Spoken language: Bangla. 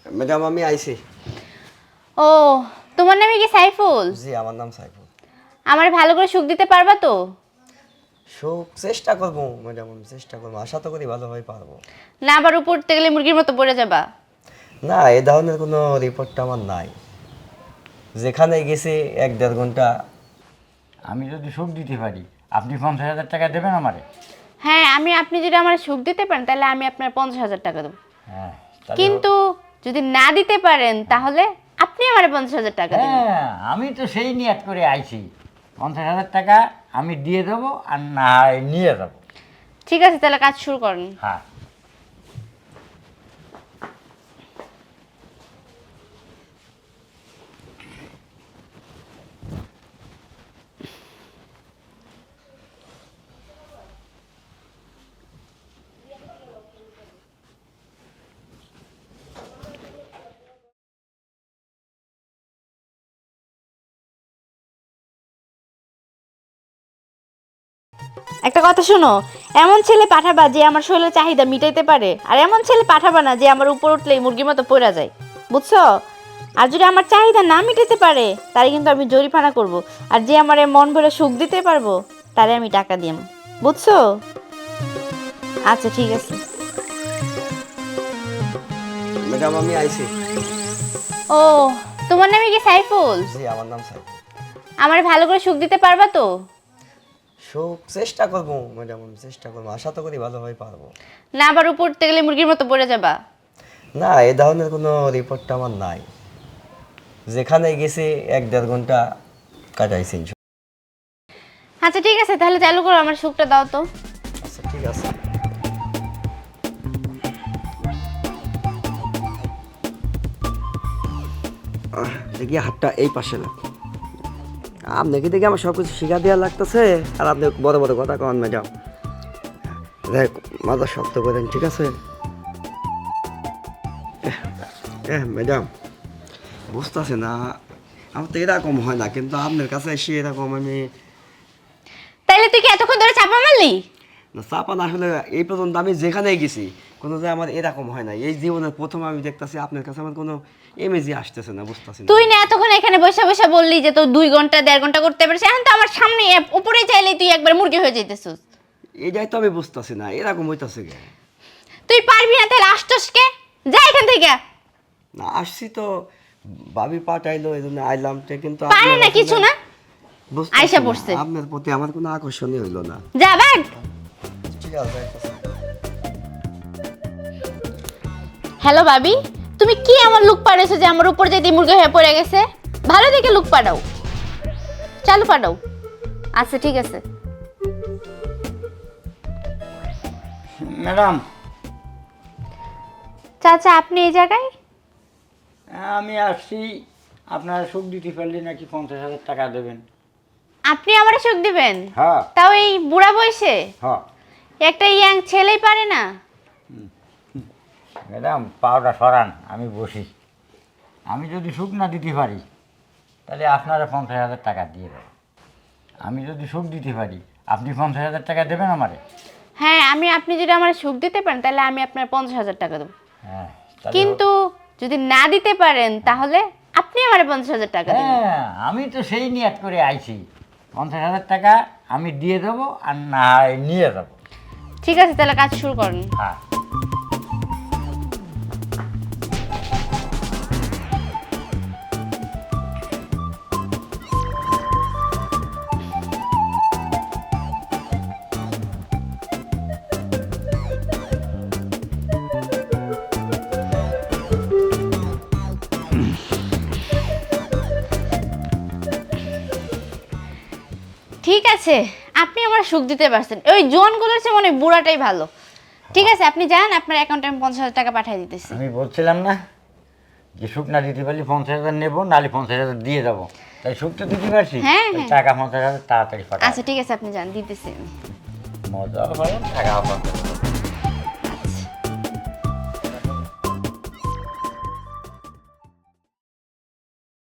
ম্যাডাম আমি আইছি। ও, তোমার নামে কি সাইফুল? জি আমার নাম সাইফুল। আমার ভালো করে সুখ দিতে পারবা তো? সুখ চেষ্টা করবো ম্যাডাম, আমি চেষ্টা করবো, আশা তো করি ভালোভাবে পারবো। না আবার উপর উঠতে গেলে মুরগির মতো পড়ে যাবা। না এই ধরনের কোনো রিপোর্টটা আমার নাই। যেখানে গেছি 1-1.5 ঘন্টা। আমি যদি সুখ দিতে পারি আপনি 50,000 টাকা দেবেন আমারে? হ্যাঁ, আপনি যদি আমার সুখ দিতে পারেন তাহলে আমি আপনার 50,000 টাকা দেবো। হ্যাঁ তাহলে কিন্তু যদি না দিতে পারেন তাহলে আপনি আমার 50,000 টাকা দেবেন। হ্যাঁ আমি তো সেই নিয়ত করে আইছি, 50,000 টাকা আমি দিয়ে দেবো আর না হয় নিয়ে যাবো। ঠিক আছে, তাহলে কাজ শুরু করেন। হ্যাঁ একটা কথা শোনো, এমন ছেলে পাঠাবা যে আমার শরীরের চাহিদা মিটাইতে পারে, আর এমন ছেলে পাঠাবা না যে আমার উপর উঠলেই মুরগির মতো পড়া যায়, বুঝছো? আর যদি আমার চাহিদা না মিটাতে পারে তারে কিন্তু আমি জরিমানা করব, আর যে আমার মন ভরে সুখ দিতে পারবো তারে আমি টাকা দিম, বুঝছো? আচ্ছা ঠিক আছে। ম্যাডাম আমি আইছি। ও, তোমার নামে কি সাইফুল? জি আমার নাম সাইফুল। আমার ভালো করে সুখ দিতে পারবা তো? সুখ চেষ্টা করবো ম্যাডাম, আমি চেষ্টা করবো, আশা তো করি ভালোভাবে পারবো। না আবার উপর উঠতে গেলে মুরগির মতো পড়ে যাবা। না এই ধরনের কোনো রিপোর্টটা আমার নাই। যেখানে গেছি 1-1.5 ঘন্টা কাটাইছি। আচ্ছা ঠিক আছে, তাহলে চালু করো, আমার সুখটা দাও তো। আচ্ছা ঠিক আছে। দেখি হাতটা এই পাশে না। আপনাকে দেখি আমার সব কিছু শিখা দেওয়া লাগতেছে, আর আপনি বড় বড় কথা কন ম্যাডাম। দেখ মাথা শক্ত করেন, ঠিক আছে? ম্যাডাম বুঝতেছে না, আমার তো এরকম হয় না, কিন্তু আপনার কাছে এসে এরকম আমি তাইলে তুই কি এতক্ষণ ধরে চাপা মারলি? না চাপা না, আসলে এই পর্যন্ত আমি যেখানেই গেছি কোনো যে আমার এরকম হয় না। এই জীবনের প্রথম আমি দেখতেছি আপনার কাছে আমার কোনো এমেজি আসতেছে না, বুঝতেছি না। তুই না এতক্ষণ এখানে বসে বসে বললি যে তোর 2 ঘন্টা 1.5 ঘন্টা করতে পারিস, এখন তো আমার সামনে উপরে চাইলেই তুই একবার মুরগি হয়ে যাইতেছিস। এটাই তো আমি বুঝতেছি না, এরকম হইতাছে কে? তুই পারবি না তাহলে আসছস কে? যা এখান থেকে। না আসছি তো, ভাবি পাঠাইলো এই জন্য আইলাম, কিন্তু পারে না কিছু না, বুঝতেছি আইসা না, পড়ছে। আপনার প্রতি আমার কোনো আকর্ষণই হইলো না। যা ভাগ। ঠিক আছে যাইতাছি। হ্যালো ভাবি, তুমি কি আমার লুক পাড়াইছো যে আমার উপর যেতে মুরগি হয়ে পড়ে গেছে? ভালো দেখে লুক পাঠাও, চালু পাঠাও। আচ্ছা ঠিক আছে। ম্যাডাম চাচা আপনি এই জায়গায়? আমি আসছি, আপনারা সুখ দিতে পারলে নাকি 50,000 টাকা দেবেন। আপনি আমারে সুখ দিবেন? হ্যাঁ তাও এই বুড়া বয়সে? হ্যাঁ একটা ইয়াং ছেলেই পারে না? ম্যাডাম পাওটা সরান, আমি বসি। আমি যদি সুখ না দিতে পারি তাহলে আপনারা 50,000 টাকা দিয়ে দেবেন। আমি যদি সুখ দিতে পারি আপনি 50,000 টাকা দেবেন আমারে? হ্যাঁ, আপনি যদি আমার সুখ দিতে পারেন তাহলে আমি আপনার 50,000 টাকা দেবো। হ্যাঁ তাহলে কিন্তু যদি না দিতে পারেন তাহলে আপনি আমার 50,000 টাকা দেবেন। হ্যাঁ আমি তো সেই নিয়ত করে আইছি, 50,000 টাকা আমি দিয়ে দেবো আর না হয় নিয়ে যাবো। ঠিক আছে, তাহলে কাজ শুরু করেন। হ্যাঁ ঠিক আছে, আপনি আমার সুখ দিতে পারছেন, ওই জোয়ানগুলোর চেয়ে মনে হয় বুড়াটাই ভালো। ঠিক আছে, আপনি যান, আপনার অ্যাকাউন্টে আমি 50,000 টাকা পাঠিয়ে দিতেছি। আমি বলছিলাম না যে সুখ না দিতে পারলে 50,000 নেবো, নাহলে 50,000 দিয়ে যাবো। তাই সুখ তো দিতে পারছি, হ্যাঁ, তাই হ্যাঁ। টাকা 50,000 তাড়াতাড়ি পাঠাবো। আচ্ছা ঠিক আছে, আপনি যান, দিতেছি আমি। মজা ভালো, টাকা 50,000।